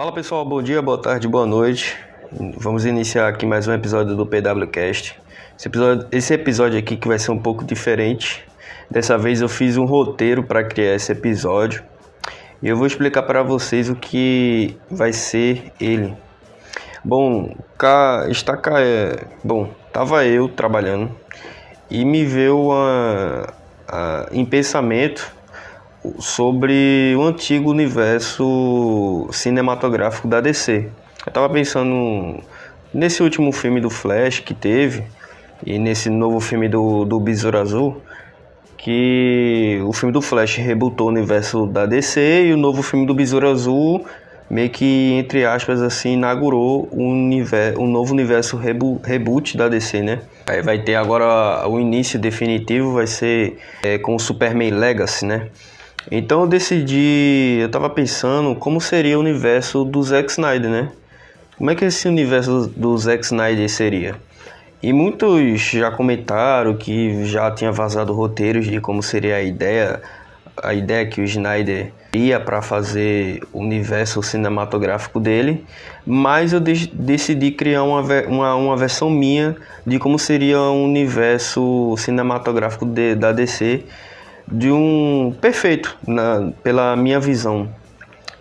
Fala pessoal, bom dia, boa tarde, boa noite. Vamos iniciar aqui mais um episódio do PWCast. Esse episódio aqui que vai ser um pouco diferente. Dessa vez eu fiz um roteiro para criar esse episódio e eu vou explicar para vocês o que vai ser ele. Tava eu trabalhando e me veio em pensamento sobre o antigo universo cinematográfico da DC. Eu tava pensando nesse último filme do Flash que teve e nesse novo filme do Besouro Azul, que o filme do Flash rebootou o universo da DC e o novo filme do Besouro Azul meio que, entre aspas, assim, inaugurou um novo universo reboot da DC, né? Aí vai ter agora o início definitivo, vai ser com o Superman Legacy, né? Então eu tava pensando como seria o universo do Zack Snyder, né? Como é que esse universo do Zack Snyder seria? E muitos já comentaram que já tinha vazado roteiros de como seria a ideia que o Snyder ia para fazer o universo cinematográfico dele, mas eu decidi criar uma versão minha de como seria o universo cinematográfico da DC, de um perfeito pela minha visão.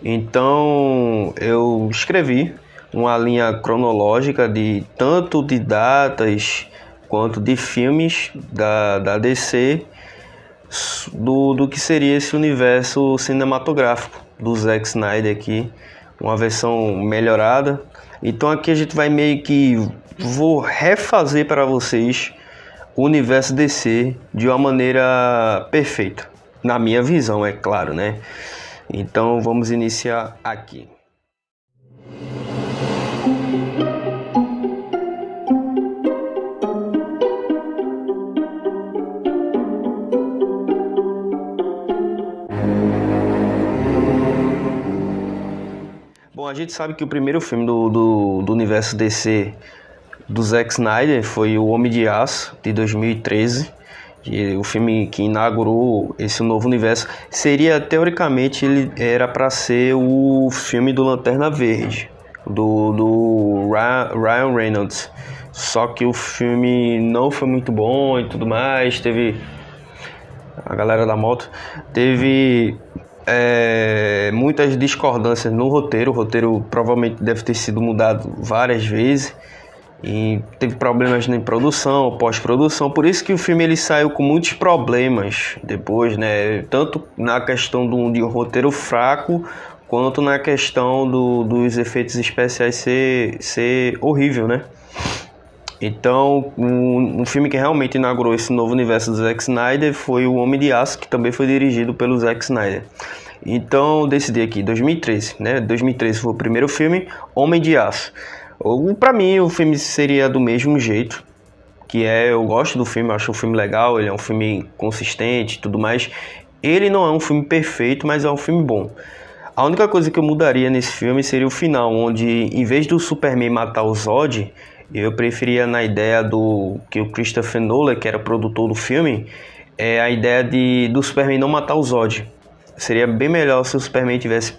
Então eu escrevi uma linha cronológica de tanto de datas quanto de filmes da DC do que seria esse universo cinematográfico do Zack Snyder aqui, uma versão melhorada. Então aqui a gente vai meio que vou refazer para vocês o universo DC de uma maneira perfeita, na minha visão, é claro, né? Então vamos iniciar aqui. Bom, a gente sabe que o primeiro filme do universo DC do Zack Snyder foi O Homem de Aço, de 2013, e o filme que inaugurou esse novo universo. Teoricamente, ele era para ser o filme do Lanterna Verde, do Ryan Reynolds. Só que o filme não foi muito bom e tudo mais, teve a galera da moto, teve muitas discordâncias no roteiro. O roteiro provavelmente deve ter sido mudado várias vezes e teve problemas na produção, pós-produção. Por isso que o filme ele saiu com muitos problemas depois, né? Tanto na questão de um roteiro fraco, quanto na questão dos efeitos especiais ser horrível, né? Então, um filme que realmente inaugurou esse novo universo do Zack Snyder foi O Homem de Aço, que também foi dirigido pelo Zack Snyder. Então, eu decidi aqui, 2013, né? 2013 foi o primeiro filme, Homem de Aço. Pra mim, o filme seria do mesmo jeito, eu gosto do filme, eu acho o filme legal, ele é um filme consistente e tudo mais. Ele não é um filme perfeito, mas é um filme bom. A única coisa que eu mudaria nesse filme seria o final, onde em vez do Superman matar o Zod, eu preferia na ideia que o Christopher Nolan, que era produtor do filme, a ideia do Superman não matar o Zod. Seria bem melhor se o Superman tivesse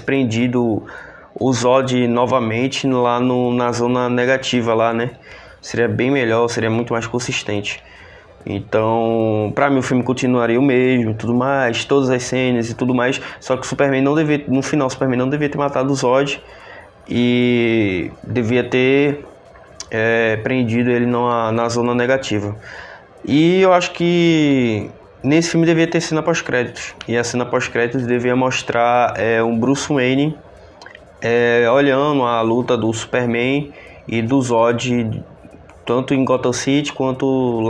prendido o Zod novamente lá na zona negativa lá, né? Seria bem melhor, seria muito mais consistente. Então, pra mim o filme continuaria o mesmo, tudo mais, todas as cenas e tudo mais. Só que no final o Superman não devia ter matado o Zod e devia ter prendido ele na zona negativa. E eu acho que nesse filme devia ter cena pós-créditos. E a cena pós-créditos devia mostrar um Bruce Wayne olhando a luta do Superman e do Zod, tanto em Gotham City quanto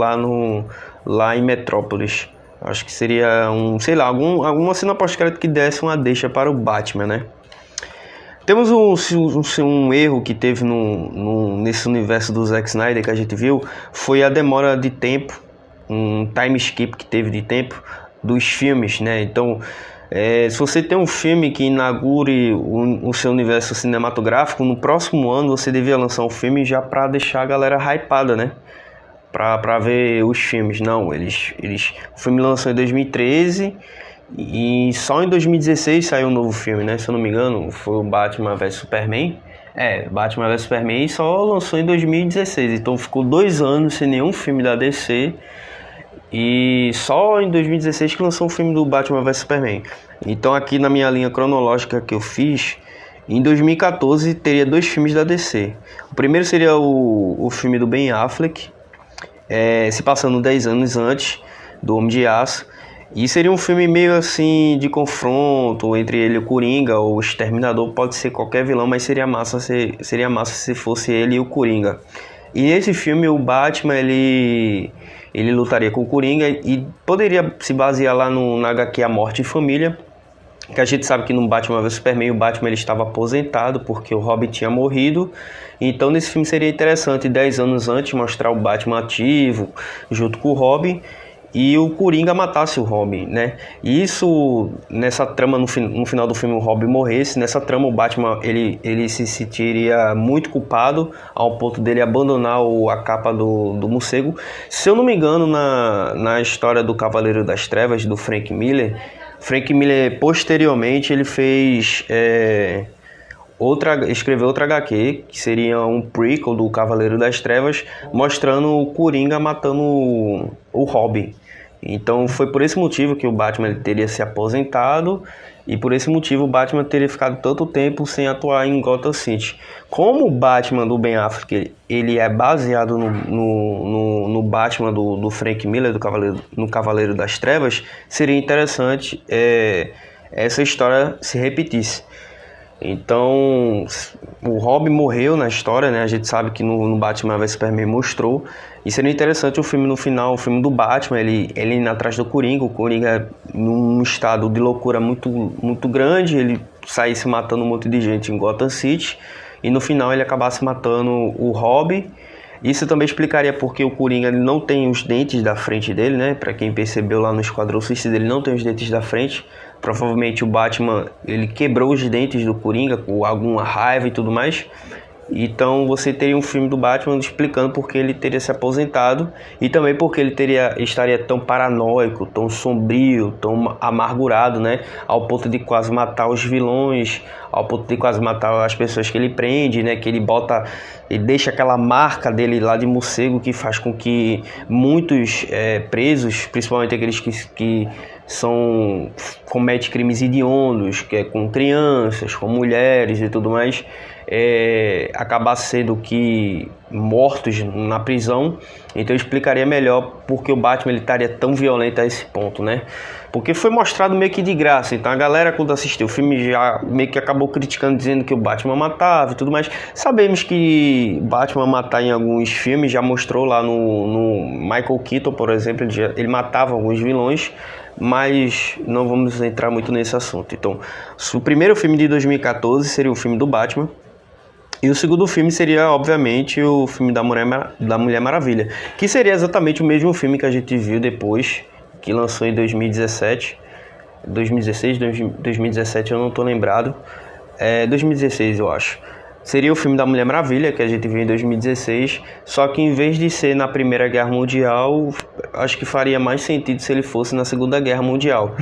lá em Metrópolis. Acho que seria alguma cena pós-crédito que desse uma deixa para o Batman, né? Temos um erro que teve nesse universo do Zack Snyder que a gente viu, foi a demora de tempo, um time skip que teve de tempo dos filmes, né? Então, se você tem um filme que inaugure o seu universo cinematográfico, no próximo ano você devia lançar um filme já para deixar a galera hypada, né? Pra ver os filmes. Não, o filme lançou em 2013 E só em 2016 saiu um novo filme, né? Se eu não me engano, foi o Batman vs Superman. Batman vs Superman só lançou em 2016, então ficou 2 anos sem nenhum filme da DC. E só em 2016 que lançou um filme do Batman vs Superman. Então aqui na minha linha cronológica que eu fiz, em 2014 teria 2 filmes da DC. O primeiro seria o filme do Ben Affleck, se passando 10 anos antes do Homem de Aço. E seria um filme meio assim de confronto entre ele e o Coringa, ou o Exterminador, pode ser qualquer vilão, mas seria massa se fosse ele e o Coringa. E nesse filme o Batman ele lutaria com o Coringa e poderia se basear lá na HQ A Morte em Família, que a gente sabe que no Batman vs Superman o Batman ele estava aposentado porque o Robin tinha morrido. Então nesse filme seria interessante 10 anos antes mostrar o Batman ativo junto com o Robin e o Coringa matasse o Robin, né? E isso, nessa trama, no final do filme o Robin morresse, nessa trama o Batman ele se sentiria muito culpado ao ponto dele abandonar a capa do morcego. Se eu não me engano, na história do Cavaleiro das Trevas, do Frank Miller, posteriormente ele fez escreveu outra HQ, que seria um prequel do Cavaleiro das Trevas, mostrando o Coringa matando o Robin. Então foi por esse motivo que o Batman teria se aposentado e por esse motivo o Batman teria ficado tanto tempo sem atuar em Gotham City. Como o Batman do Ben Affleck ele é baseado no Batman do Frank Miller, no Cavaleiro das Trevas, seria interessante essa história se repetisse. Então, o Robin morreu na história, né? A gente sabe que no Batman vs Superman mostrou. E seria interessante o filme no final, o filme do Batman, ele indo atrás do Coringa. O Coringa num estado de loucura muito, muito grande, ele saísse matando um monte de gente em Gotham City. E no final ele acabasse matando o Robin. Isso também explicaria porque o Coringa ele não tem os dentes da frente dele, né? Para quem percebeu lá no Esquadrão Suicida, ele não tem os dentes da frente. Provavelmente o Batman ele quebrou os dentes do Coringa com alguma raiva e tudo mais. Então você teria um filme do Batman explicando por que ele teria se aposentado e também porque ele estaria tão paranoico, tão sombrio, tão amargurado, né? Ao ponto de quase matar os vilões, ao ponto de quase matar as pessoas que ele prende, né? Que ele deixa aquela marca dele lá de morcego que faz com que muitos presos, principalmente aqueles que cometem crimes hediondos, que é com crianças, com mulheres e tudo mais, acabar sendo que mortos na prisão. Então eu explicaria melhor porque o Batman ele estaria tão violento a esse ponto, né? Porque foi mostrado meio que de graça, então a galera quando assistiu o filme já meio que acabou criticando, dizendo que o Batman matava e tudo mais. Sabemos que Batman matar em alguns filmes já mostrou lá no Michael Keaton, por exemplo, ele matava alguns vilões, mas não vamos entrar muito nesse assunto. Então, o primeiro filme de 2014 seria o filme do Batman, e o segundo filme seria, obviamente, o filme da Mulher Maravilha, que seria exatamente o mesmo filme que a gente viu depois, que lançou em 2017, 2016, 2017, eu não estou lembrado, 2016 eu acho. Seria o filme da Mulher Maravilha, que a gente viu em 2016, só que em vez de ser na Primeira Guerra Mundial, acho que faria mais sentido se ele fosse na Segunda Guerra Mundial.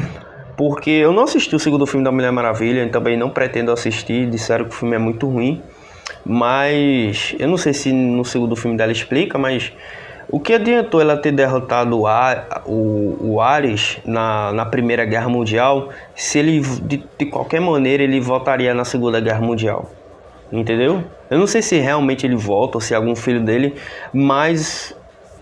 Porque eu não assisti o segundo filme da Mulher Maravilha, e também não pretendo assistir, disseram que o filme é muito ruim. Mas eu não sei se no segundo filme dela explica, mas o que adiantou ela ter derrotado o Ares na Primeira Guerra Mundial se ele, de qualquer maneira, ele voltaria na Segunda Guerra Mundial? Entendeu? Eu não sei se realmente ele volta ou se é algum filho dele, mas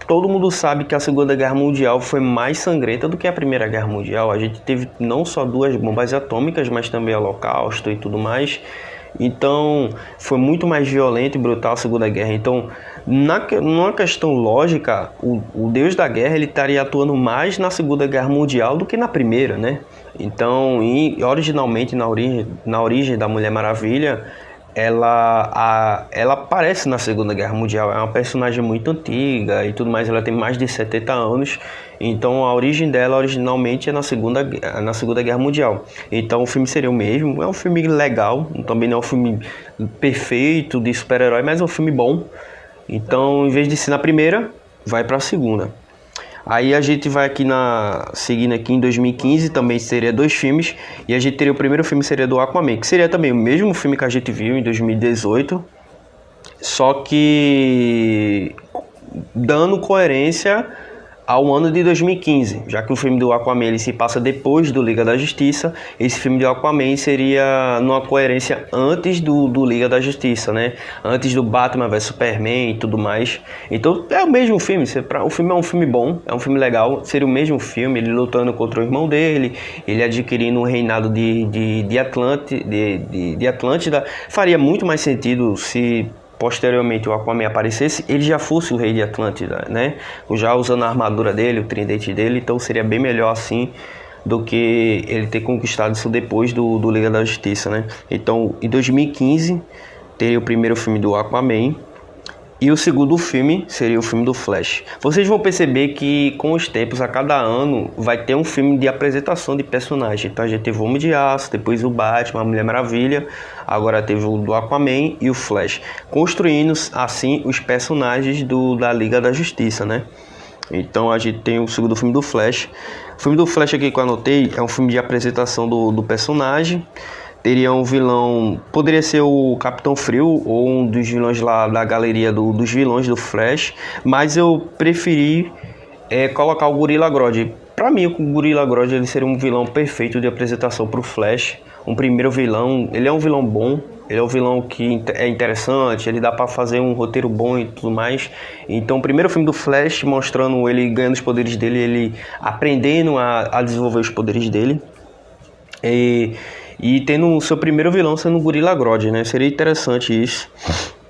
todo mundo sabe que a Segunda Guerra Mundial foi mais sangrenta do que a Primeira Guerra Mundial. A gente teve não só 2 bombas atômicas, mas também Holocausto e tudo mais. Então, foi muito mais violento e brutal a Segunda Guerra. Então, numa questão lógica, o Deus da Guerra ele estaria atuando mais na Segunda Guerra Mundial do que na Primeira, né? Então, originalmente, na origem da Mulher Maravilha, ela aparece na Segunda Guerra Mundial. É uma personagem muito antiga e tudo mais. Ela tem mais de 70 anos. Então a origem dela originalmente é na Segunda Guerra Mundial. Então o filme seria o mesmo. É um filme legal. Também não é um filme perfeito de super-herói, mas é um filme bom. Então em vez de ser na primeira, vai para a segunda. Aí a gente vai aqui seguindo aqui em 2015, também seria 2 filmes, e a gente teria o primeiro filme seria do Aquaman, que seria também o mesmo filme que a gente viu em 2018, só que dando coerência ao ano de 2015, já que o filme do Aquaman ele se passa depois do Liga da Justiça, esse filme de Aquaman seria numa coerência antes do Liga da Justiça, né? Antes do Batman vs Superman e tudo mais. Então é o mesmo filme, o filme é um filme bom, é um filme legal, seria o mesmo filme, ele lutando contra o irmão dele, ele adquirindo o reinado de Atlântida. Faria muito mais sentido se posteriormente o Aquaman aparecesse, ele já fosse o rei de Atlântida, né? Já usando a armadura dele, o tridente dele, então seria bem melhor assim do que ele ter conquistado isso depois do Liga da Justiça, né? Então, em 2015, teria o primeiro filme do Aquaman, e o segundo filme seria o filme do Flash. Vocês vão perceber que com os tempos, a cada ano, vai ter um filme de apresentação de personagem. Então a gente teve o Homem de Aço, depois o Batman, a Mulher Maravilha, agora teve o do Aquaman e o Flash. Construindo assim os personagens da Liga da Justiça, né? Então a gente tem o segundo filme do Flash. O filme do Flash aqui que eu anotei é um filme de apresentação do personagem. Teria um vilão, poderia ser o Capitão Frio ou um dos vilões lá da galeria dos vilões do Flash, mas eu preferi colocar o Gorilla Grodd. Para mim, o Gorilla Grodd ele seria um vilão perfeito de apresentação para o Flash. Um primeiro vilão, ele é um vilão bom, ele é um vilão que é interessante, ele dá para fazer um roteiro bom e tudo mais. Então, o primeiro filme do Flash mostrando ele ganhando os poderes dele, ele aprendendo a desenvolver os poderes dele. E tendo o seu primeiro vilão sendo o Gorilla Grodd, né? Seria interessante isso.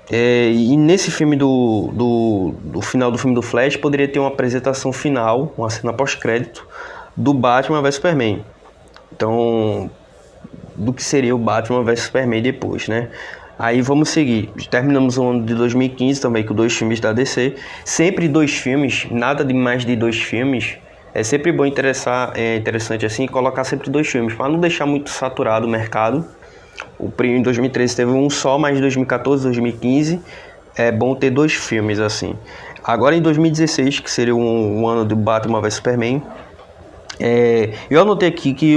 E nesse filme do final do filme do Flash, poderia ter uma apresentação final, uma cena pós-crédito, do Batman vs Superman. Então, do que seria o Batman vs Superman depois, né? Aí vamos seguir. Terminamos o ano de 2015 também com 2 filmes da DC. Sempre 2 filmes, nada de mais de 2 filmes. É sempre bom interessante assim colocar sempre 2 filmes, para não deixar muito saturado o mercado. Em 2013 teve um só, mas em 2014, 2015 é bom ter 2 filmes assim. Agora em 2016, que seria um ano do Batman vs Superman, eu anotei aqui que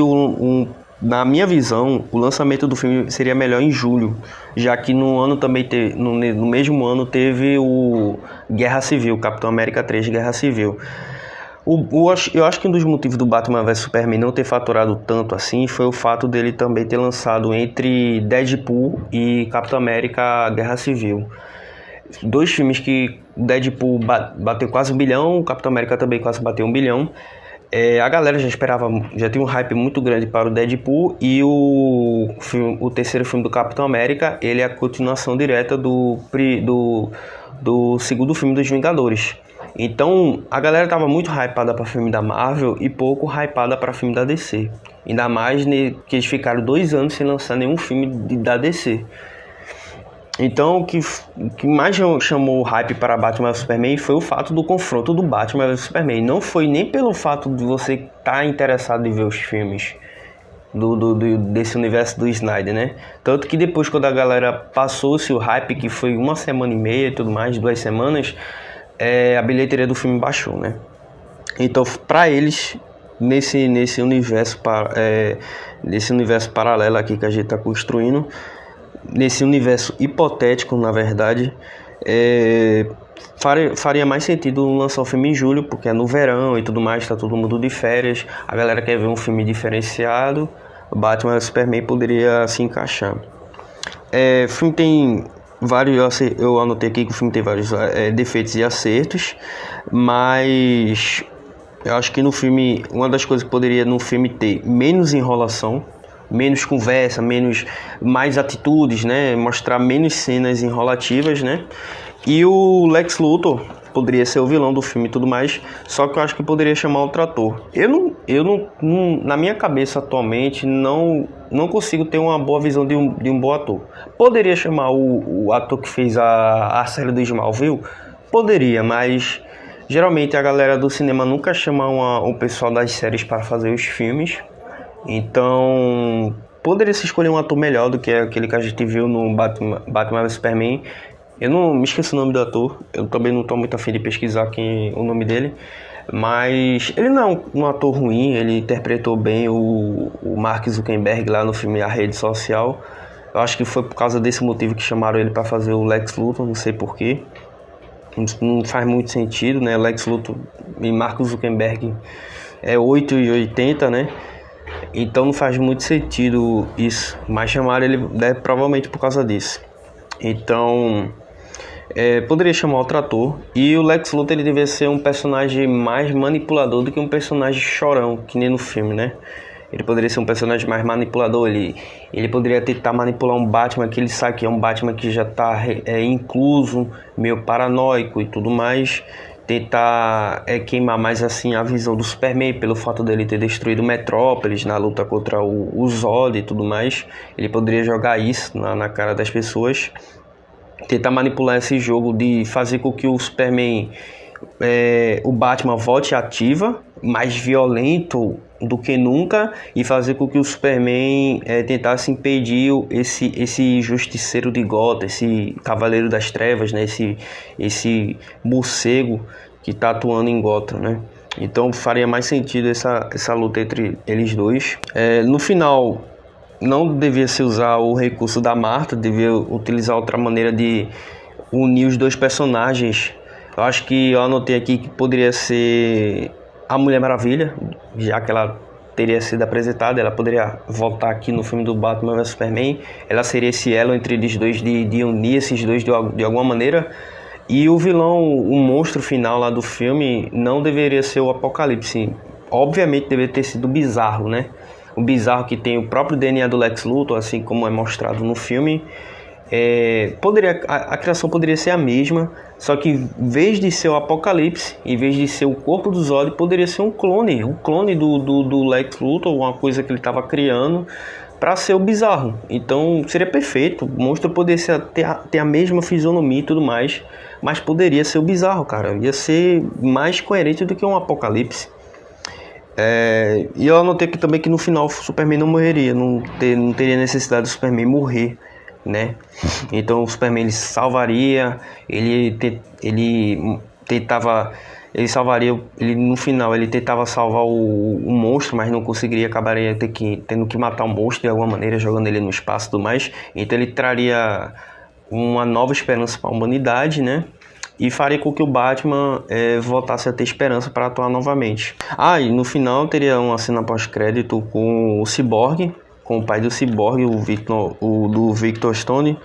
na minha visão, o lançamento do filme seria melhor em julho, já que no ano também no mesmo ano teve o Guerra Civil, Capitão América 3 Guerra Civil. Eu acho que um dos motivos do Batman vs Superman não ter faturado tanto assim foi o fato dele também ter lançado entre Deadpool e Capitão América Guerra Civil. 2 filmes que Deadpool bateu quase 1 bilhão, o Capitão América também quase bateu 1 bilhão. A galera já tinha um hype muito grande para o Deadpool, e o terceiro filme do Capitão América, ele é a continuação direta do segundo filme dos Vingadores. Então, a galera tava muito hypada para filme da Marvel e pouco hypada para filme da DC. Ainda mais que eles ficaram 2 anos sem lançar nenhum filme da DC. Então, o que mais chamou o hype para Batman vs Superman foi o fato do confronto do Batman vs Superman. Não foi nem pelo fato de você estar interessado em ver os filmes desse universo do Snyder, né? Tanto que depois, quando a galera passou-se o hype, que foi 1 semana e meia e tudo mais, 2 semanas... a bilheteria do filme baixou, né? Então, para eles, nesse universo paralelo aqui que a gente está construindo, nesse universo hipotético, na verdade, faria mais sentido lançar o filme em julho, porque é no verão e tudo mais, está todo mundo de férias, a galera quer ver um filme diferenciado, Batman vs Superman poderia se encaixar. O filme tem... eu anotei aqui que o filme tem vários defeitos e acertos, mas eu acho que no filme, uma das coisas que poderia no filme ter menos enrolação, menos conversa, mais atitudes, né? Mostrar menos cenas enrolativas, né? E o Lex Luthor poderia ser o vilão do filme e tudo mais, só que eu acho que poderia chamar outro ator. Eu não na minha cabeça atualmente não consigo ter uma boa visão de um bom ator. Poderia chamar o ator que fez a série do Smallville? Poderia, mas geralmente a galera do cinema nunca chama o pessoal das séries para fazer os filmes. Então poderia se escolher um ator melhor do que aquele que a gente viu no Batman vs Superman. Eu não me esqueço o nome do ator, eu também não estou muito afim de pesquisar o nome dele. Mas ele não é um ator ruim, ele interpretou bem o Mark Zuckerberg lá no filme A Rede Social. Eu acho que foi por causa desse motivo que chamaram ele para fazer o Lex Luthor, não sei porquê. Não faz muito sentido, né? Lex Luthor e Mark Zuckerberg é 8,80, né? Então não faz muito sentido isso, mas chamaram ele provavelmente por causa disso. Então, poderia chamar outro ator. E o Lex Luthor ele devia ser um personagem mais manipulador do que um personagem chorão, que nem no filme, né? Ele poderia ser um personagem mais manipulador. Ele poderia tentar manipular um Batman que ele sabe que é um Batman que já está incluso, meio paranoico e tudo mais. Tentar queimar mais assim a visão do Superman pelo fato dele ter destruído Metrópolis na luta contra o Zod e tudo mais. Ele poderia jogar isso na cara das pessoas. Tentar manipular esse jogo de fazer com que o Superman, o Batman volte ativa, mais violento do que nunca, e fazer com que o Superman tentasse impedir esse justiceiro de Gotham, esse Cavaleiro das Trevas, né? esse morcego que está atuando em Gotham, né? Então faria mais sentido essa luta entre eles dois. No final, não devia se usar o recurso da Marta, devia utilizar outra maneira de unir os dois personagens. Eu acho que eu anotei aqui que poderia ser a Mulher Maravilha, já que ela teria sido apresentada, ela poderia voltar aqui no filme do Batman vs Superman. Ela seria esse elo entre eles dois, de unir esses dois de alguma maneira. E o vilão, o monstro final lá do filme, não deveria ser o Apocalipse. Obviamente deveria ter sido o Bizarro, né? O Bizarro que tem o próprio DNA do Lex Luthor, assim como é mostrado no filme. A criação poderia ser a mesma, só que em vez de ser o Apocalipse, em vez de ser o corpo do Zod, poderia ser um clone do Lex Luthor, uma coisa que ele estava criando para ser o Bizarro. Então seria perfeito, o monstro poderia ter a mesma fisionomia e tudo mais, mas poderia ser o Bizarro, cara, ia ser mais coerente do que um Apocalipse. E eu anotei aqui também que no final o Superman não morreria, não teria necessidade do Superman morrer, né? Então o Superman ele salvaria, no final ele tentava salvar o monstro, mas não conseguiria, acabaria tendo que matar o monstro de alguma maneira, jogando ele no espaço e tudo mais. Então ele traria uma nova esperança para a humanidade, né? E faria com que o Batman voltasse a ter esperança para atuar novamente. E no final teria uma cena pós-crédito com o Cyborg, com o pai do Cyborg, do Victor Stone,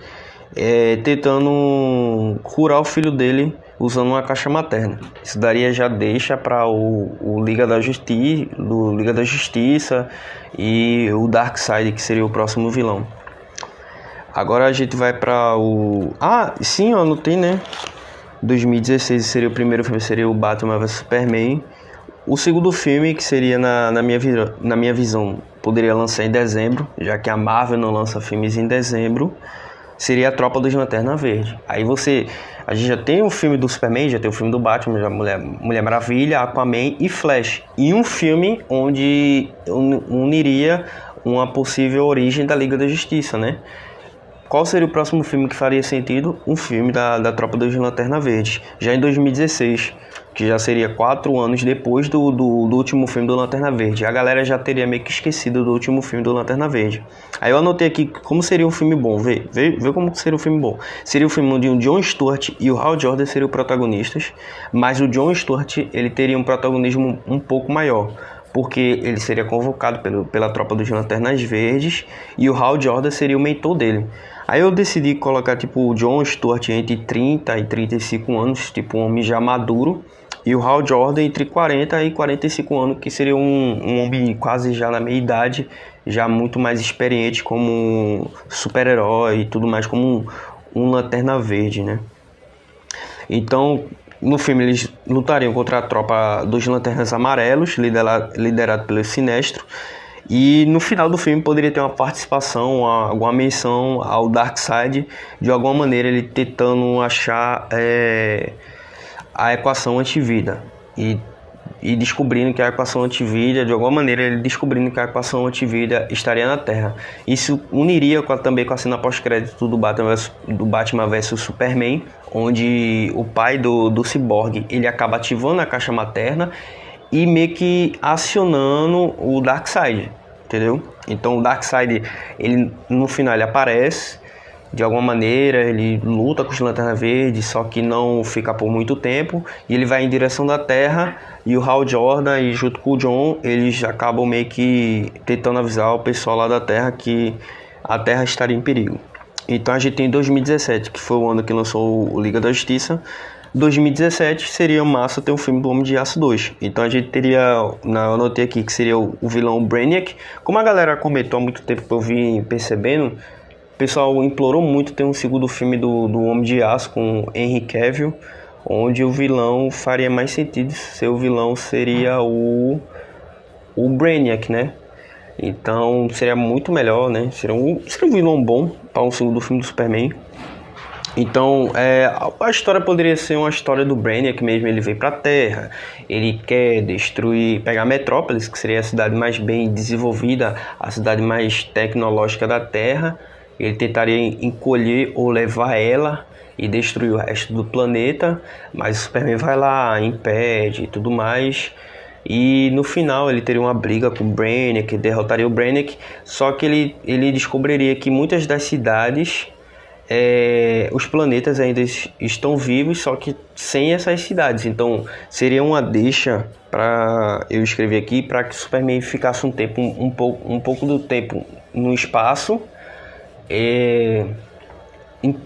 tentando curar o filho dele usando uma caixa materna. Isso daria já deixa para o Liga da Justiça e o Darkseid, que seria o próximo vilão. Agora a gente vai para o... sim, eu anotei, né? 2016 seria o primeiro filme, seria o Batman vs Superman. O segundo filme, que seria na minha visão, poderia lançar em dezembro, já que a Marvel não lança filmes em dezembro, seria a Tropa dos Lanterna Verde. Aí a gente já tem o filme do Superman, já tem o filme do Batman, já Mulher Maravilha, Aquaman e Flash. E um filme onde uniria uma possível origem da Liga da Justiça, né? Qual seria o próximo filme que faria sentido? Um filme da Tropa dos Lanterna Verde, já em 2016, que já seria 4 anos depois do último filme do Lanterna Verde. A galera já teria meio que esquecido do último filme do Lanterna Verde. Aí eu anotei aqui como seria um filme bom. Vê como seria um filme bom. Seria um filme onde o John Stewart e o Hal Jordan seriam protagonistas, mas o John Stewart ele teria um protagonismo um pouco maior, porque ele seria convocado pela Tropa dos Lanternas Verdes e o Hal Jordan seria o mentor dele. Aí eu decidi colocar o John Stewart entre 30 e 35 anos, tipo um homem já maduro, e o Hal Jordan entre 40 e 45 anos, que seria um homem quase já na meia idade, já muito mais experiente como super-herói e tudo mais, como um Lanterna Verde, né? Então, no filme eles lutariam contra a Tropa dos Lanternas Amarelos, liderado pelo Sinestro. E no final do filme poderia ter uma participação, alguma menção ao Darkseid, de alguma maneira ele tentando achar a equação antivida. E e descobrindo que a equação antivida, de alguma maneira ele descobrindo que a equação antivida estaria na Terra. Isso uniria também com a cena pós-crédito do Batman vs Superman, onde o pai do Cyborg, ele acaba ativando a caixa materna e meio que acionando o Darkseid, entendeu? Então o Darkseid, ele no final ele aparece de alguma maneira, ele luta com os Lanternas Verdes, só que não fica por muito tempo, e ele vai em direção da Terra, e o Hal Jordan, e junto com o John, eles acabam meio que tentando avisar o pessoal lá da Terra que a Terra estaria em perigo. Então a gente tem 2017, que foi o ano que lançou o Liga da Justiça. 2017 seria massa ter um filme do Homem de Aço 2. Então a gente teria, eu anotei aqui que seria o vilão Brainiac. Como a galera comentou há muito tempo que eu vim percebendo, o pessoal implorou muito ter um segundo filme do Homem de Aço com Henry Cavill, onde o vilão faria mais sentido ser o vilão seria o Brainiac, né? Então seria muito melhor, né? Seria um vilão bom para um segundo filme do Superman. Então a história poderia ser uma história do Brainiac mesmo. Ele veio para a Terra, ele quer pegar Metrópolis, que seria a cidade mais bem desenvolvida, a cidade mais tecnológica da Terra. Ele tentaria encolher ou levar ela e destruir o resto do planeta, mas o Superman vai lá, impede e tudo mais. E no final ele teria uma briga com o Brainiac, derrotaria o Brainiac, só que ele descobriria que muitas das cidades, os planetas ainda estão vivos, só que sem essas cidades. Então seria uma deixa para eu escrever aqui para que o Superman ficasse um pouco do tempo no espaço,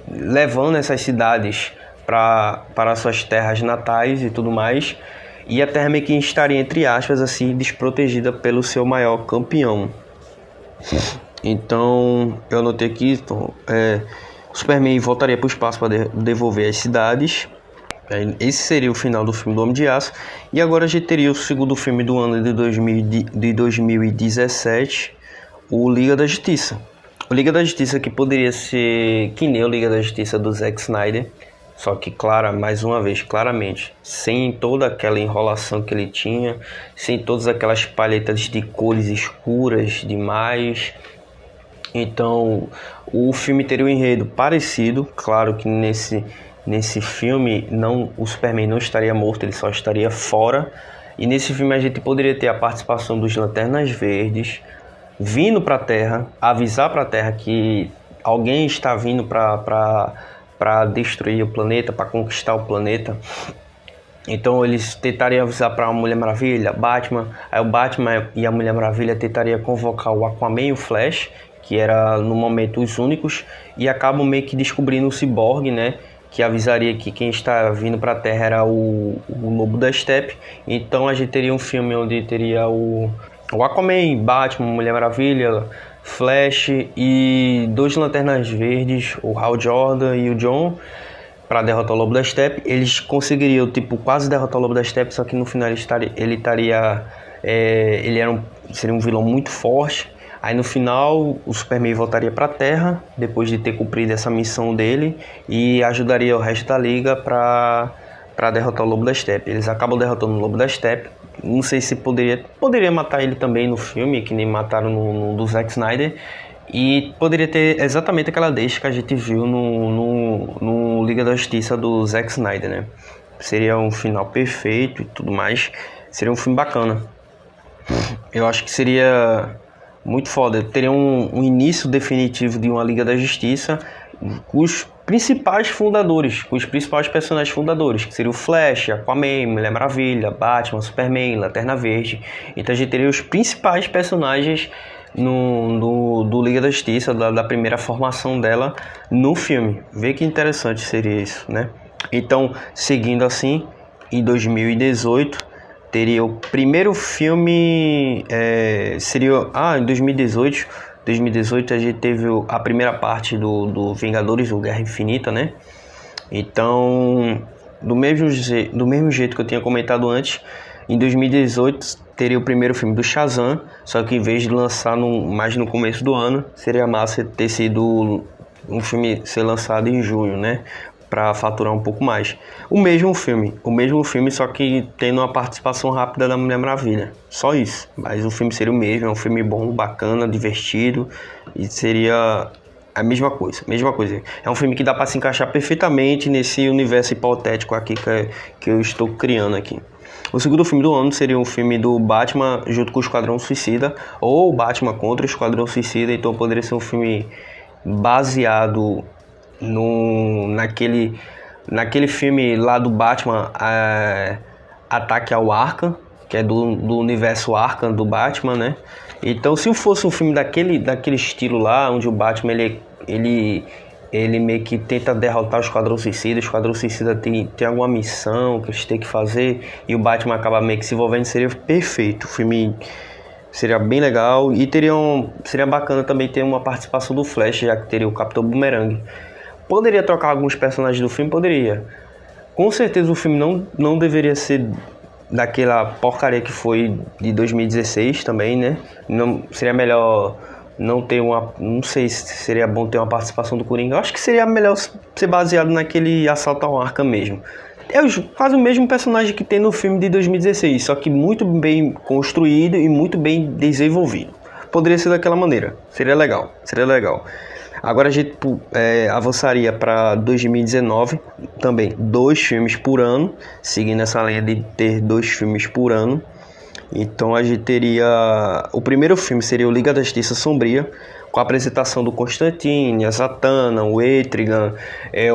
levando essas cidades para suas terras natais e tudo mais, e a Terra meio que estaria, entre aspas, assim, desprotegida pelo seu maior campeão. Então eu anotei aqui, o Superman voltaria para o espaço para devolver as cidades. Esse seria o final do filme do Homem de Aço. E agora a gente teria o segundo filme do ano de 2017, o Liga da Justiça. O Liga da Justiça que poderia ser que nem o Liga da Justiça do Zack Snyder, só que, mais uma vez, claramente, sem toda aquela enrolação que ele tinha, sem todas aquelas paletas de cores escuras demais. Então, o filme teria um enredo parecido. Claro que nesse filme o Superman não estaria morto, ele só estaria fora. E nesse filme a gente poderia ter a participação dos Lanternas Verdes, vindo para a Terra, avisar para a Terra que alguém está vindo para destruir o planeta, para conquistar o planeta. Então eles tentariam avisar para a Mulher Maravilha, Batman. Aí o Batman e a Mulher Maravilha tentariam convocar o Aquaman e o Flash, que era no momento os únicos, e acabam meio que descobrindo o Cyborg, né? Que avisaria que quem está vindo para a Terra era o Lobo da Steppe. Então a gente teria um filme onde teria o Aquaman, Batman, Mulher Maravilha, Flash e dois Lanternas Verdes, o Hal Jordan e o John, para derrotar o Lobo da Steppe. Eles conseguiriam quase derrotar o Lobo da Steppe, só que no final seria um vilão muito forte. Aí no final o Superman voltaria para a Terra depois de ter cumprido essa missão dele e ajudaria o resto da Liga para derrotar o Lobo da Steppe. Eles acabam derrotando o Lobo da Steppe. Não sei se poderia matar ele também no filme, que nem mataram no do Zack Snyder. E poderia ter exatamente aquela deixa que a gente viu no Liga da Justiça do Zack Snyder, né? Seria um final perfeito e tudo mais. Seria um filme bacana. Eu acho que seria muito foda. Teria um início definitivo de uma Liga da Justiça com os principais personagens fundadores, que seria o Flash, Aquaman, Mulher Maravilha, Batman, Superman, Lanterna Verde. Então a gente teria os principais personagens do Liga da Justiça, da primeira formação dela no filme. Vê que interessante seria isso, né? Então, seguindo assim, em 2018 teria o primeiro filme, em 2018 a gente teve a primeira parte do Vingadores, do Guerra Infinita, né? Então, do mesmo jeito que eu tinha comentado antes, em 2018 teria o primeiro filme do Shazam, só que em vez de lançar mais no começo do ano, seria massa ter sido um filme ser lançado em junho, né? para faturar um pouco mais. O mesmo filme, só que tendo uma participação rápida da Mulher Maravilha. Só isso. Mas o filme seria o mesmo, é um filme bom, bacana, divertido, e seria a mesma coisa. É um filme que dá para se encaixar perfeitamente nesse universo hipotético aqui que eu estou criando aqui. O segundo filme do ano seria um filme do Batman junto com o Esquadrão Suicida, ou Batman contra o Esquadrão Suicida, então poderia ser um filme baseado naquele filme lá do Batman, Ataque ao Arkham, que é do universo Arkham do Batman, né? Então, se fosse um filme daquele estilo lá, onde o Batman ele meio que tenta derrotar o Esquadrão Suicida tem alguma missão que eles têm que fazer e o Batman acaba meio que se envolvendo, seria perfeito. O filme seria bem legal e seria bacana também ter uma participação do Flash, já que teria o Capitão Boomerang. Poderia trocar alguns personagens do filme? Poderia. Com certeza o filme não deveria ser daquela porcaria que foi de 2016 também, né? Não, seria melhor não ter não sei se seria bom ter uma participação do Coringa. Eu acho que seria melhor ser baseado naquele Assalto ao Arkham mesmo. É quase o mesmo personagem que tem no filme de 2016, só que muito bem construído e muito bem desenvolvido. Poderia ser daquela maneira. Seria legal. Agora a gente avançaria para 2019, também 2 filmes por ano, seguindo essa linha de ter 2 filmes por ano. Então a gente teria... O primeiro filme seria o Liga da Justiça Sombria, com a apresentação do Constantine, a Zatanna, o Etrigan,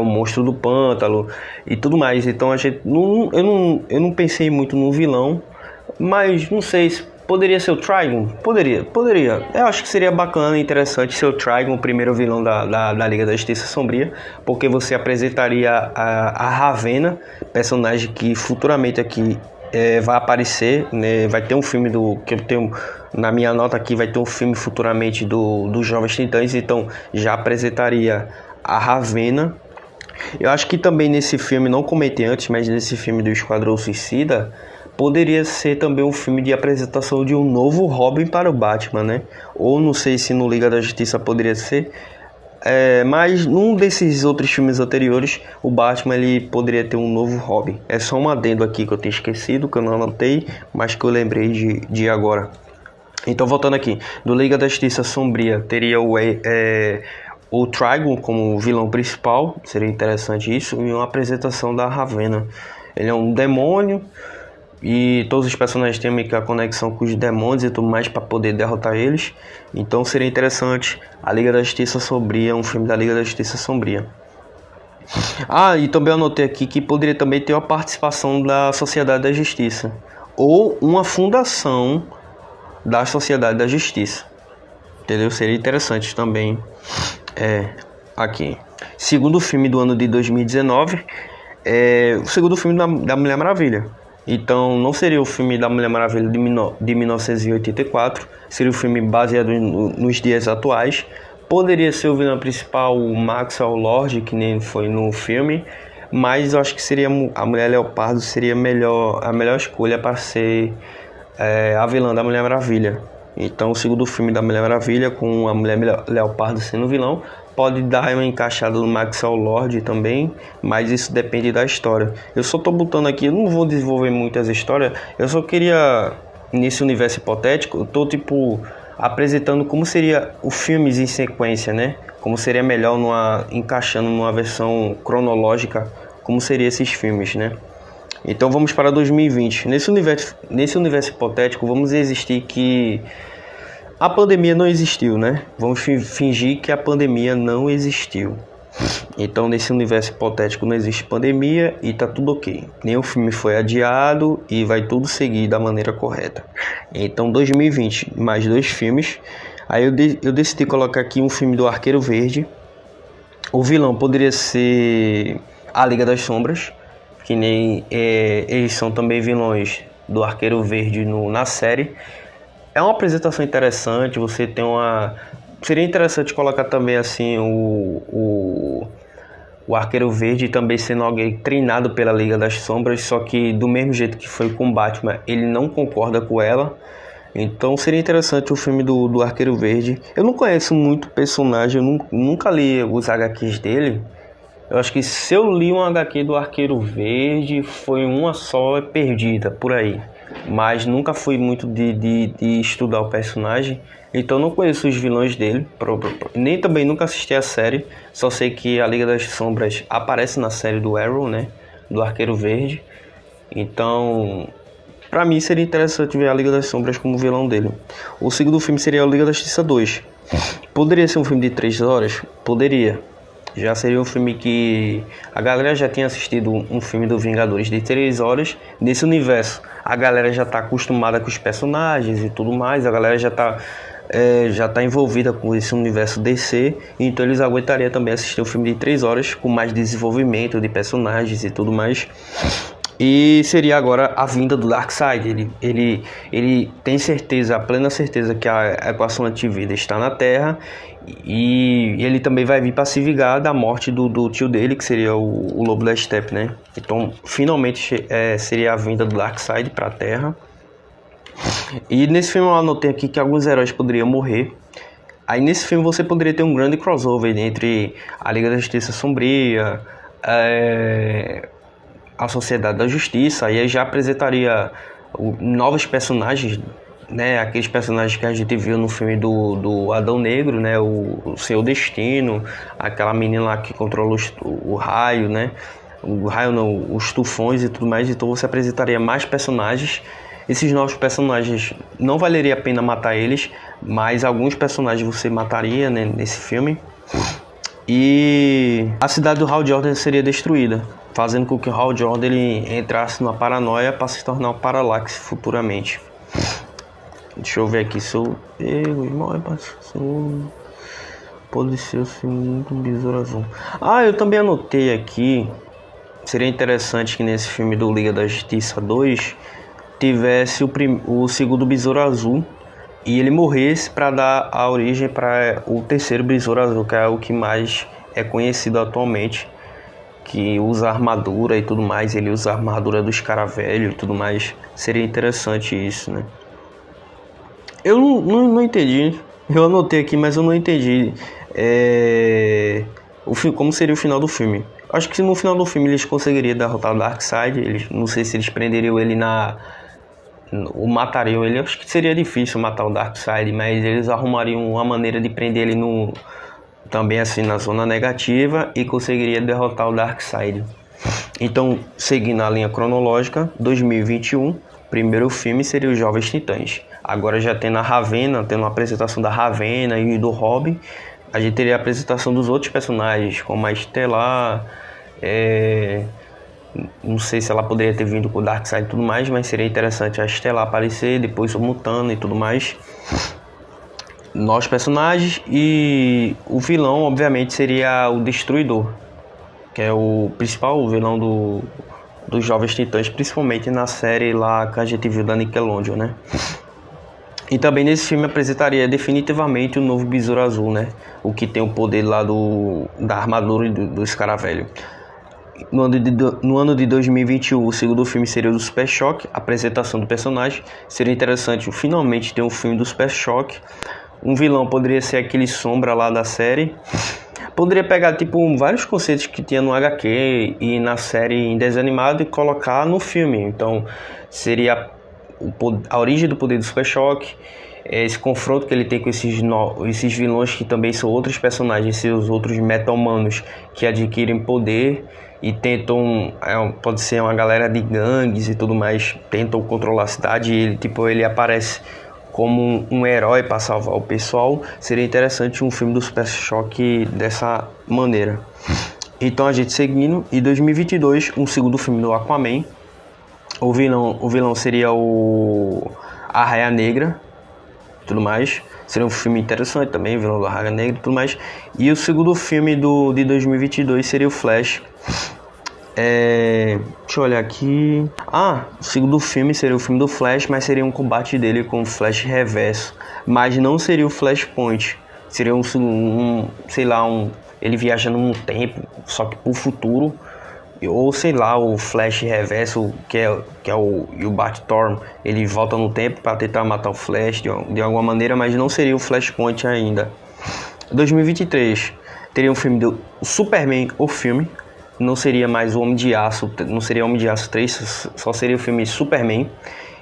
o Monstro do Pântano e tudo mais. Então a gente eu não pensei muito no vilão, mas não sei se poderia ser o Trigon? Poderia. Eu acho que seria bacana e interessante ser o Trigon, o primeiro vilão da Liga da Justiça Sombria, porque você apresentaria a Ravena, personagem que futuramente aqui vai aparecer, né? Vai ter um filme que eu tenho na minha nota aqui, vai ter um filme futuramente dos Jovens Titãs, então já apresentaria a Ravena. Eu acho que também nesse filme, não comentei antes, mas nesse filme do Esquadrão Suicida, poderia ser também um filme de apresentação de um novo Robin para o Batman, né? Ou não sei se no Liga da Justiça poderia ser, mas num desses outros filmes anteriores, o Batman ele poderia ter um novo Robin. É só um adendo aqui que eu tinha esquecido, que eu não anotei, mas que eu lembrei de agora. Então, voltando aqui, do Liga da Justiça Sombria, teria o Trigon como vilão principal, seria interessante isso, e uma apresentação da Ravena. Ele é um demônio, e todos os personagens têm meio que a conexão com os demônios e tudo mais para poder derrotar eles. Então seria interessante a Liga da Justiça Sombria, um filme da Liga da Justiça Sombria. E também anotei aqui que poderia também ter uma participação da Sociedade da Justiça, ou uma fundação da Sociedade da Justiça. Entendeu? Seria interessante também aqui. Segundo filme do ano de 2019, o segundo filme da Mulher Maravilha. Então não seria o filme da Mulher Maravilha de 1984, seria o filme baseado nos dias atuais. Poderia ser o vilão principal o Maxwell Lord, que nem foi no filme, mas eu acho que seria a Mulher Leopardo seria a melhor escolha para ser a vilã da Mulher Maravilha. Então o segundo filme da Mulher Maravilha, com a Mulher Leopardo sendo o vilão, pode dar uma encaixada no Maxwell Lord também, mas isso depende da história. Eu só tô botando aqui, eu não vou desenvolver muitas histórias, eu só queria, nesse universo hipotético, eu tô apresentando como seria os filmes em sequência, né? Como seria melhor encaixando numa versão cronológica, como seriam esses filmes, né? Então vamos para 2020. Nesse universo hipotético, vamos existir que a pandemia não existiu, né? Vamos fingir que a pandemia não existiu. Então, nesse universo hipotético não existe pandemia e tá tudo ok. Nenhum filme foi adiado e vai tudo seguir da maneira correta. Então, 2020, mais 2 filmes. Aí eu decidi colocar aqui um filme do Arqueiro Verde. O vilão poderia ser a Liga das Sombras, que nem eles são também vilões do Arqueiro Verde na série. É uma apresentação interessante, seria interessante colocar também assim o Arqueiro Verde também sendo alguém treinado pela Liga das Sombras, só que do mesmo jeito que foi com Batman, ele não concorda com ela. Então seria interessante o filme do Arqueiro Verde. Eu não conheço muito o personagem, eu nunca li os HQs dele. Eu acho que se eu li um HQ do Arqueiro Verde, foi uma só perdida, por aí. Mas nunca fui muito de estudar o personagem, então não conheço os vilões dele, nem também nunca assisti a série, só sei que a Liga das Sombras aparece na série do Arrow, né, do Arqueiro Verde, então pra mim seria interessante ver a Liga das Sombras como vilão dele. O segundo filme seria a Liga da Justiça 2. Poderia ser um filme de 3 horas? Poderia. Já seria um filme que a galera já tinha assistido um filme do Vingadores de 3 horas. Nesse universo, a galera já está acostumada com os personagens e tudo mais. A galera já tá envolvida com esse universo DC. Então eles aguentariam também assistir um filme de 3 horas com mais desenvolvimento de personagens e tudo mais. E seria agora a vinda do Darkseid. Ele tem certeza, a plena certeza que a equação antivida está na Terra. E ele também vai vir para se vingar da morte do tio dele, que seria o Lobo da Steppe, né? Então, finalmente seria a vinda do Darkseid para a Terra. E nesse filme eu anotei aqui que alguns heróis poderiam morrer. Aí nesse filme você poderia ter um grande crossover entre a Liga da Justiça Sombria, a Sociedade da Justiça, e aí já apresentaria novos personagens, né, aqueles personagens que a gente viu no filme do Adão Negro, né, o Seu Destino, aquela menina lá que controla o raio, né, o raio não, os tufões e tudo mais. Então você apresentaria mais personagens. Esses novos personagens não valeria a pena matar eles, mas alguns personagens você mataria, né, nesse filme. E a cidade do Hal Jordan seria destruída, fazendo com que o Hal Jordan ele entrasse numa paranoia para se tornar um Parallax futuramente. Deixa eu ver aqui, pode ser assim, muito Besouro Azul. Eu também anotei aqui, seria interessante que nesse filme do Liga da Justiça 2 tivesse o segundo Besouro Azul e ele morresse para dar a origem para o terceiro Besouro Azul, que é o que mais é conhecido atualmente, que usa armadura e tudo mais. Ele usa a armadura do Escaravelho e tudo mais. Seria interessante isso, né? Eu não entendi. Eu anotei aqui, mas eu não entendi como seria o final do filme. Acho que no final do filme eles conseguiriam derrotar o Darkseid. Não sei se eles prenderiam ele ou matariam ele. Acho que seria difícil matar o Darkseid, mas eles arrumariam uma maneira de prender ele também assim na zona negativa e conseguiria derrotar o Darkseid. Então, seguindo a linha cronológica, 2021, primeiro filme seria os Jovens Titãs. Agora já tendo a Ravena, tendo a apresentação da Ravena e do Robin, a gente teria a apresentação dos outros personagens, como a Estelar, não sei se ela poderia ter vindo com o Darkseid e tudo mais, mas seria interessante a Estelar aparecer, depois o Mutano e tudo mais. Novos personagens, e o vilão obviamente seria o Destruidor, que é o principal vilão dos Jovens Titãs, principalmente na série lá que a gente viu da Nickelodeon, né? E também nesse filme apresentaria definitivamente o novo Besouro Azul, né? O que tem o poder lá da armadura do Escaravelho. No ano de 2021, o segundo filme seria o do Super Choque, a apresentação do personagem. Seria interessante finalmente ter um filme do Super Choque. Um vilão poderia ser aquele Sombra lá da série. Poderia pegar vários conceitos que tinha no HQ e na série em desenho animado e colocar no filme. Então seria a origem do poder do Super Choque, esse confronto que ele tem com esses vilões que também são outros personagens, esses outros meta-humanos que adquirem poder e tentam, pode ser uma galera de gangues e tudo mais, tentam controlar a cidade, e ele aparece como um herói para salvar o pessoal. Seria interessante um filme do Super Choque dessa maneira. Então a gente seguindo, em 2022, um segundo filme do Aquaman. O vilão seria a Arraia Negra, tudo mais. Seria um filme interessante também, vilão do Arraia Negra e tudo mais. E o segundo filme de 2022 seria o Flash. Deixa eu olhar aqui. O segundo filme seria o filme do Flash, mas seria um combate dele com o Flash Reverso. Mas não seria o Flashpoint. Seria ele viajando no tempo, só que pro futuro. Ou sei lá, o Flash Reverso, que é o Bat-Torm, ele volta no tempo para tentar matar o Flash de alguma maneira, mas não seria o Flashpoint ainda. 2023 teria um filme do Superman, o filme, não seria mais o Homem de Aço, não seria Homem de Aço 3, só seria o filme Superman.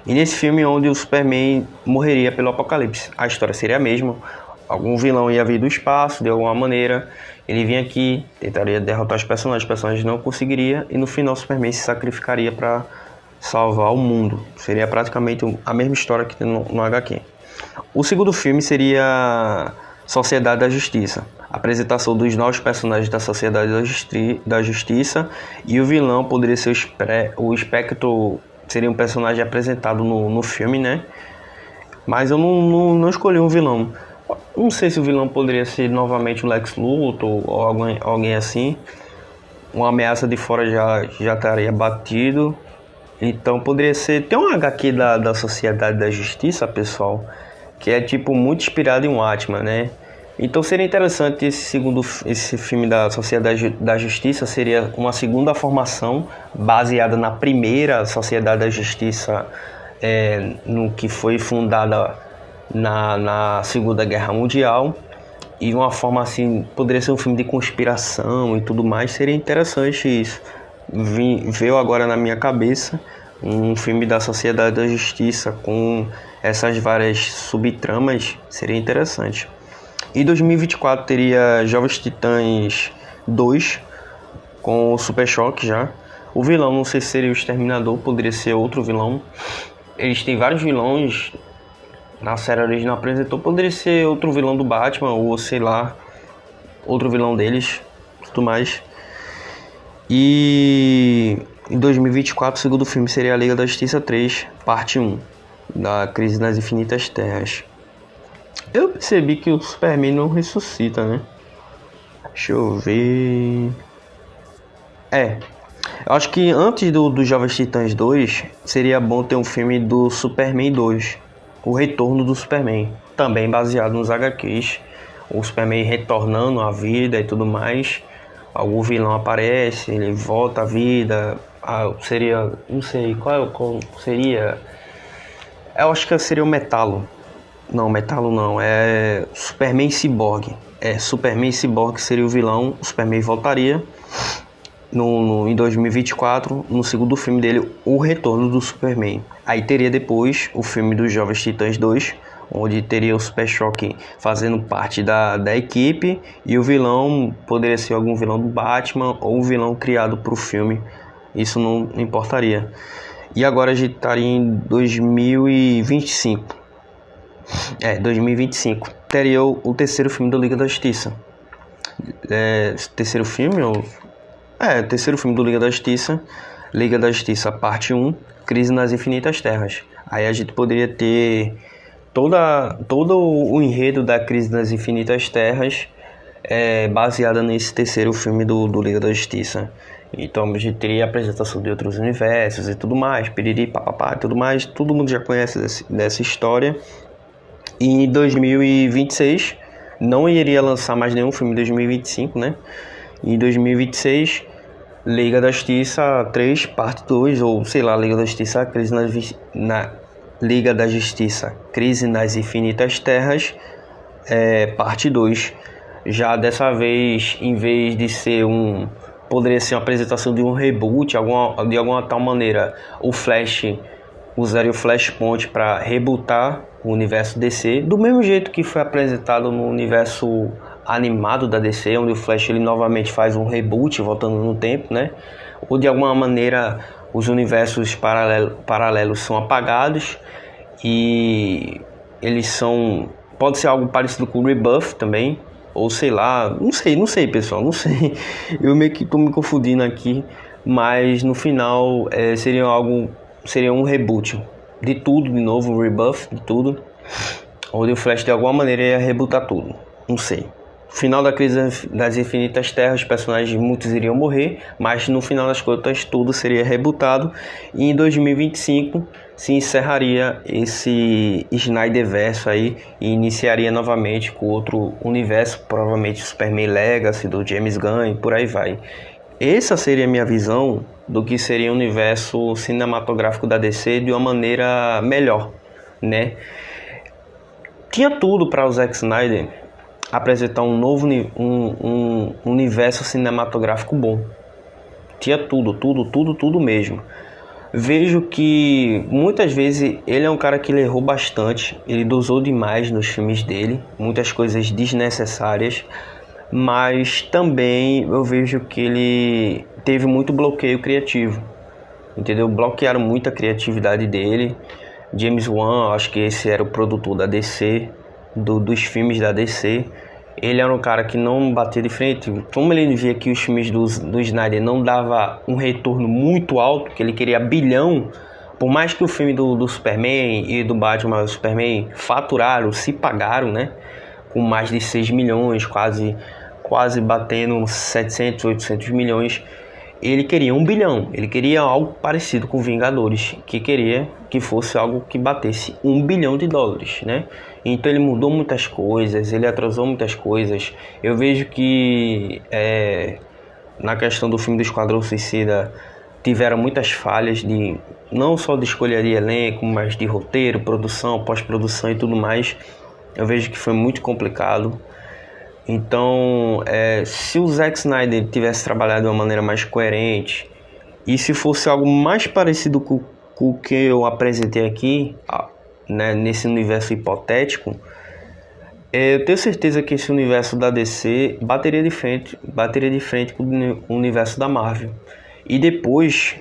E nesse filme onde o Superman morreria pelo apocalipse. A história seria a mesma. Algum vilão ia vir do espaço, de alguma maneira. Ele vinha aqui, tentaria derrotar os personagens não conseguiria. E no final o Superman se sacrificaria para salvar o mundo. Seria praticamente a mesma história que tem no HQ. O segundo filme seria Sociedade da Justiça. A apresentação dos novos personagens da Sociedade da Justiça. E o vilão poderia ser o Espectro, seria um personagem apresentado no filme, né? Mas eu não escolhi um vilão. Não sei se o vilão poderia ser novamente o Lex Luthor ou alguém assim. Uma ameaça de fora já estaria batido. Então poderia ser... Tem um HQ da Sociedade da Justiça, pessoal, que é tipo muito inspirado em Watchmen, né? Então seria interessante esse filme da Sociedade da Justiça, seria uma segunda formação baseada na primeira Sociedade da Justiça, no que foi fundada na Segunda Guerra Mundial. E uma forma assim, poderia ser um filme de conspiração e tudo mais, seria interessante isso. Veio agora na minha cabeça um filme da Sociedade da Justiça com essas várias subtramas, seria interessante. Em 2024 teria Jovens Titãs 2 com o Super Choque já. O vilão, não sei se seria o Exterminador, poderia ser outro vilão. Eles têm vários vilões na série original, apresentou, poderia ser outro vilão do Batman ou sei lá, outro vilão deles, tudo mais. E em 2024 o segundo filme seria a Liga da Justiça 3, parte 1, da Crise nas Infinitas Terras. Eu percebi que o Superman não ressuscita, né? Deixa eu ver... eu acho que antes do Jovens Titãs 2, seria bom ter um filme do Superman 2, O Retorno do Superman, também baseado nos HQs. O Superman retornando à vida e tudo mais. Algum vilão aparece, ele volta à vida. Seria... não sei, qual seria... Eu acho que seria o Metalo. Não, Metalo não, é Superman Cyborg. Superman Cyborg seria o vilão. O Superman voltaria em 2024, no segundo filme dele, O Retorno do Superman. Aí teria depois o filme dos Jovens Titãs 2, onde teria o Super Choque fazendo parte da equipe, e o vilão poderia ser algum vilão do Batman ou um vilão criado para o filme. Isso não importaria. E agora a gente estaria em 2025. 2025. Teria o terceiro filme da Liga da Justiça. Terceiro filme do Liga da Justiça. Liga da Justiça, parte 1, Crise nas Infinitas Terras. Aí a gente poderia ter todo o enredo da Crise nas Infinitas Terras baseada nesse terceiro filme do Liga da Justiça. Então a gente teria a apresentação de outros universos e tudo mais, piriri, papapá e tudo mais. Todo mundo já conhece dessa história. E em 2026, não iria lançar mais nenhum filme em 2025, né? Em 2026, Liga da Justiça 3, parte 2, ou sei lá, Liga da Justiça, Liga da Justiça, Crise nas Infinitas Terras, parte 2. Já dessa vez, em vez de ser poderia ser uma apresentação de um reboot, de alguma tal maneira, o Flash usaria o Flashpoint para rebootar o universo DC, do mesmo jeito que foi apresentado no universo animado da DC, onde o Flash ele novamente faz um reboot, voltando no tempo, né? Ou de alguma maneira os universos paralelos são apagados e eles pode ser algo parecido com o Rebuff também, ou sei lá, não sei pessoal, não sei. Eu meio que tô me confundindo aqui, mas no final seria um reboot de tudo, de novo, um rebuff de tudo, onde o Flash de alguma maneira ia rebootar tudo, não sei. No final da Crise das Infinitas Terras, os personagens muitos iriam morrer, mas no final das contas tudo seria rebootado, e em 2025 se encerraria esse Snyderverse aí e iniciaria novamente com outro universo, provavelmente Superman Legacy do James Gunn e por aí vai. Essa seria a minha visão do que seria o universo cinematográfico da DC de uma maneira melhor, né? Tinha tudo para o Zack Snyder apresentar um novo um universo cinematográfico bom. Tinha tudo mesmo. Vejo que muitas vezes ele é um cara que ele errou bastante, ele dosou demais nos filmes dele, muitas coisas desnecessárias, mas também eu vejo que ele teve muito bloqueio criativo, entendeu? Bloquearam muito a criatividade dele. James Wan, acho que esse era o produtor da DC, dos filmes da DC. Ele era um cara que não batia de frente. Como ele via que os filmes do Snyder não dava um retorno muito alto, que ele queria bilhão, por mais que o filme do Superman e do Batman Superman faturaram, se pagaram, né? Com mais de 6 milhões, quase batendo 700, 800 milhões. Ele queria 1 bilhão, ele queria algo parecido com Vingadores, que queria que fosse algo que batesse 1 bilhão de dólares, né? Então ele mudou muitas coisas, ele atrasou muitas coisas. Eu vejo que na questão do filme do Esquadrão Suicida tiveram muitas falhas, não só de escolha de elenco, mas de roteiro, produção, pós-produção e tudo mais. Eu vejo que foi muito complicado. Então, se o Zack Snyder tivesse trabalhado de uma maneira mais coerente e se fosse algo mais parecido com o que eu apresentei aqui, né, nesse universo hipotético, eu tenho certeza que esse universo da DC bateria de frente com o universo da Marvel. E depois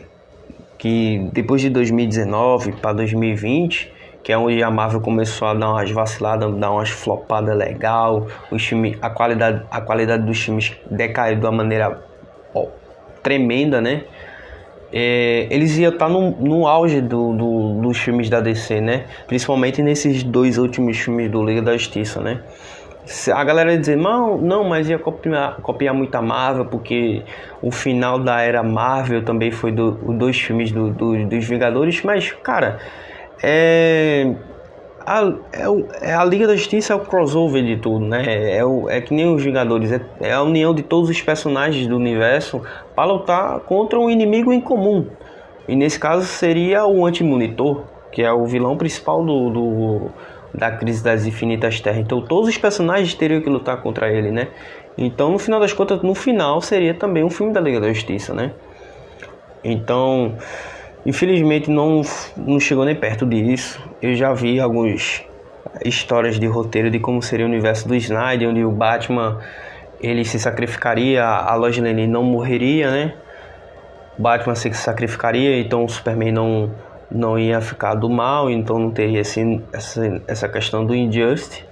de 2019 para 2020, que é onde a Marvel começou a dar umas vaciladas, dar umas flopadas legal, a qualidade dos filmes decaiu de uma maneira tremenda, né? Eles iam estar no auge dos filmes da DC, né? Principalmente nesses 2 últimos filmes do Liga da Justiça, né? A galera ia dizer, não, mas ia copiar muito a Marvel, porque o final da era Marvel também foi os 2 filmes dos Vingadores, mas, cara... a Liga da Justiça é o crossover de tudo, né? É que nem os Vingadores, é a união de todos os personagens do universo para lutar contra um inimigo em comum. E nesse caso seria o Anti-Monitor, que é o vilão principal da Crise das Infinitas Terras. Então todos os personagens teriam que lutar contra ele, né? Então no final das contas, no final seria também um filme da Liga da Justiça, né? Então... infelizmente não chegou nem perto disso. Eu já vi algumas histórias de roteiro de como seria o universo do Snyder, onde o Batman ele se sacrificaria, a Lois Lane não morreria, né? O Batman se sacrificaria, então o Superman não ia ficar do mal, então não teria essa questão do Injustice.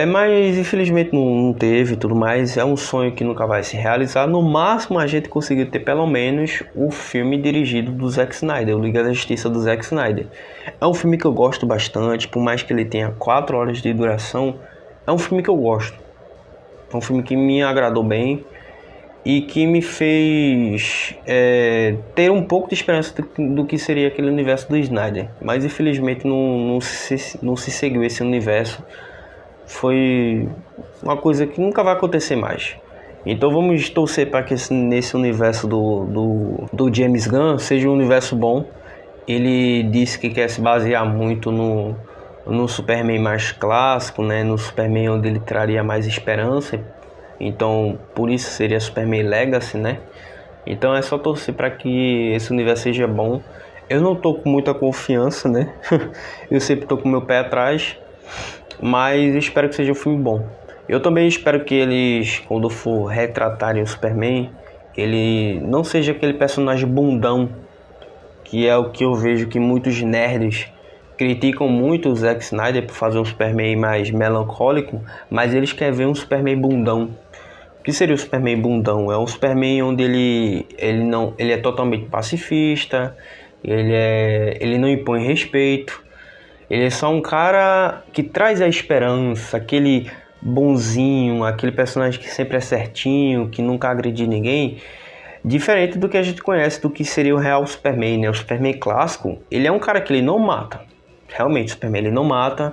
Mas infelizmente não teve tudo mais. É um sonho que nunca vai se realizar. No máximo a gente conseguiu ter pelo menos o filme dirigido do Zack Snyder, o Liga da Justiça do Zack Snyder. É um filme que eu gosto bastante, por mais que ele tenha 4 horas de duração. É um filme que eu gosto. É um filme que me agradou bem e que me fez ter um pouco de esperança do que seria aquele universo do Snyder. Mas infelizmente não se seguiu esse universo. Foi uma coisa que nunca vai acontecer mais. Então vamos torcer para que nesse universo do James Gunn seja um universo bom. Ele disse que quer se basear muito no Superman mais clássico, né? No Superman onde ele traria mais esperança. Então por isso seria Superman Legacy, né? Então é só torcer para que esse universo seja bom. Eu não tô com muita confiança, né? Eu sempre tô com o meu pé atrás. Mas espero que seja um filme bom. Eu também espero que eles, quando for retratarem o Superman, ele não seja aquele personagem bundão, que é o que eu vejo que muitos nerds criticam muito o Zack Snyder por fazer um Superman mais melancólico, mas eles querem ver um Superman bundão. O que seria o Superman bundão? É um Superman onde ele é totalmente pacifista, ele não impõe respeito. Ele é só um cara que traz a esperança, aquele bonzinho, aquele personagem que sempre é certinho, que nunca agride ninguém. Diferente do que a gente conhece do que seria o real Superman, né? O Superman clássico, ele é um cara que ele não mata. Realmente, o Superman ele não mata,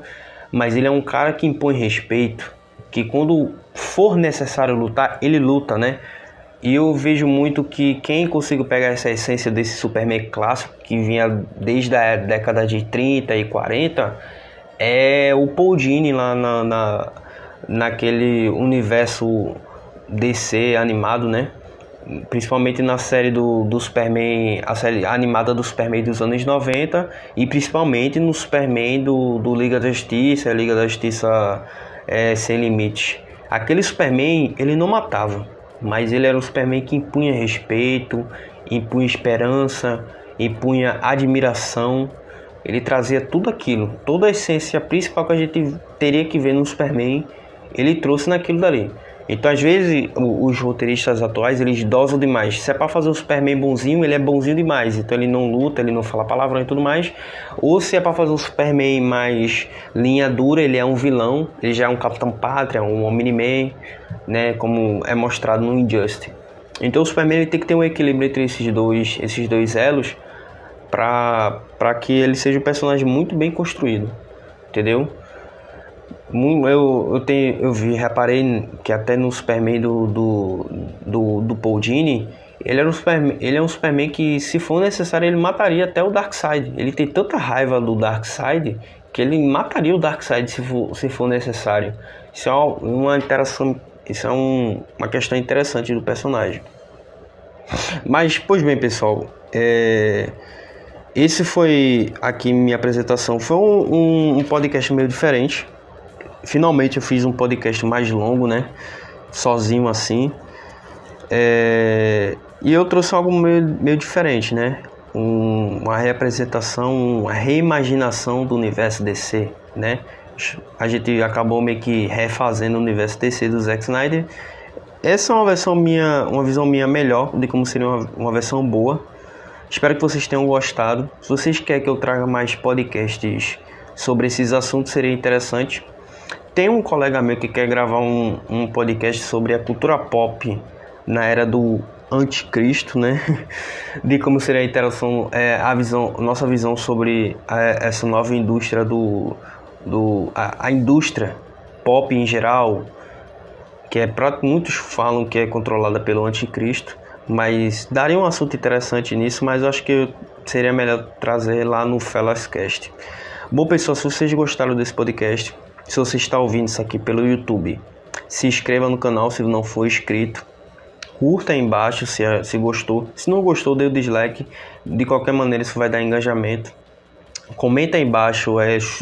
mas ele é um cara que impõe respeito, que quando for necessário lutar, ele luta, né? E eu vejo muito que quem conseguiu pegar essa essência desse Superman clássico, que vinha desde a década de 30 e 40, é o Paul Dini lá naquele universo DC animado, né? principalmente na série do Superman, a série animada do Superman dos anos 90, e principalmente no Superman do Liga da Justiça, Liga da Justiça Sem Limites. Aquele Superman, ele não matava, mas ele era um Superman que impunha respeito, impunha esperança, impunha admiração. Ele trazia tudo aquilo, toda a essência principal que a gente teria que ver no Superman, ele trouxe naquilo dali. Então, às vezes, os roteiristas atuais, eles dosam demais. Se é para fazer o Superman bonzinho, ele é bonzinho demais. Então, ele não luta, ele não fala palavrão e tudo mais. Ou se é para fazer um Superman mais linha dura, ele é um vilão. Ele já é um Capitão Pátria, um Omni-Man, né? Como é mostrado no Injustice. Então, o Superman ele tem que ter um equilíbrio entre esses dois elos para que ele seja um personagem muito bem construído. Entendeu? Reparei que até no Superman do Paul Dini, ele é um Superman que, se for necessário, ele mataria até o Darkseid. Ele tem tanta raiva do Darkseid que ele mataria o Darkseid se for necessário. Isso é uma interação, uma questão interessante do personagem. Mas, pois bem, pessoal, esse foi aqui minha apresentação. Foi um podcast meio diferente. Finalmente eu fiz um podcast mais longo, né? Sozinho assim. E eu trouxe algo meio diferente, né? Uma representação, uma reimaginação do universo DC, né? A gente acabou meio que refazendo o universo DC do Zack Snyder. Essa é uma visão minha melhor de como seria uma versão boa. Espero que vocês tenham gostado. Se vocês querem que eu traga mais podcasts sobre esses assuntos, seria interessante. Tem um colega meu que quer gravar um podcast sobre a cultura pop na era do anticristo, né? De como seria a interação, nossa visão sobre essa nova indústria a indústria pop em geral, que muitos falam que é controlada pelo anticristo, mas daria um assunto interessante nisso, mas eu acho que seria melhor trazer lá no Fellascast. Bom, pessoal, se vocês gostaram desse podcast, se você está ouvindo isso aqui pelo YouTube, se inscreva no canal se não for inscrito. Curta aí embaixo se gostou. Se não gostou, dê o dislike. De qualquer maneira, isso vai dar engajamento. Comenta aí embaixo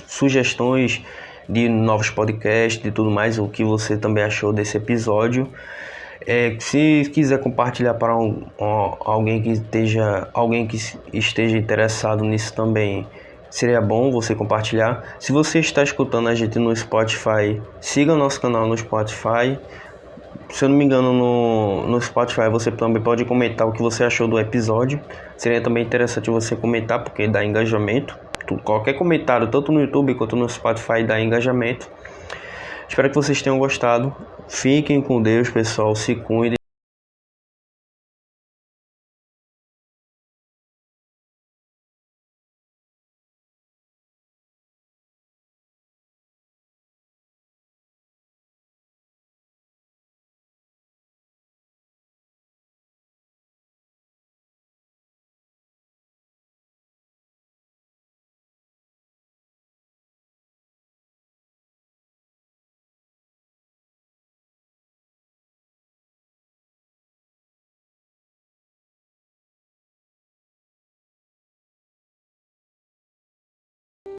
sugestões de novos podcasts e tudo mais, o que você também achou desse episódio. Se quiser compartilhar para alguém que esteja interessado nisso também, seria bom você compartilhar. Se você está escutando a gente no Spotify, siga o nosso canal no Spotify. Se eu não me engano, no Spotify você também pode comentar o que você achou do episódio. Seria também interessante você comentar, porque dá engajamento. Qualquer comentário, tanto no YouTube quanto no Spotify, dá engajamento. Espero que vocês tenham gostado. Fiquem com Deus, pessoal. Se cuidem.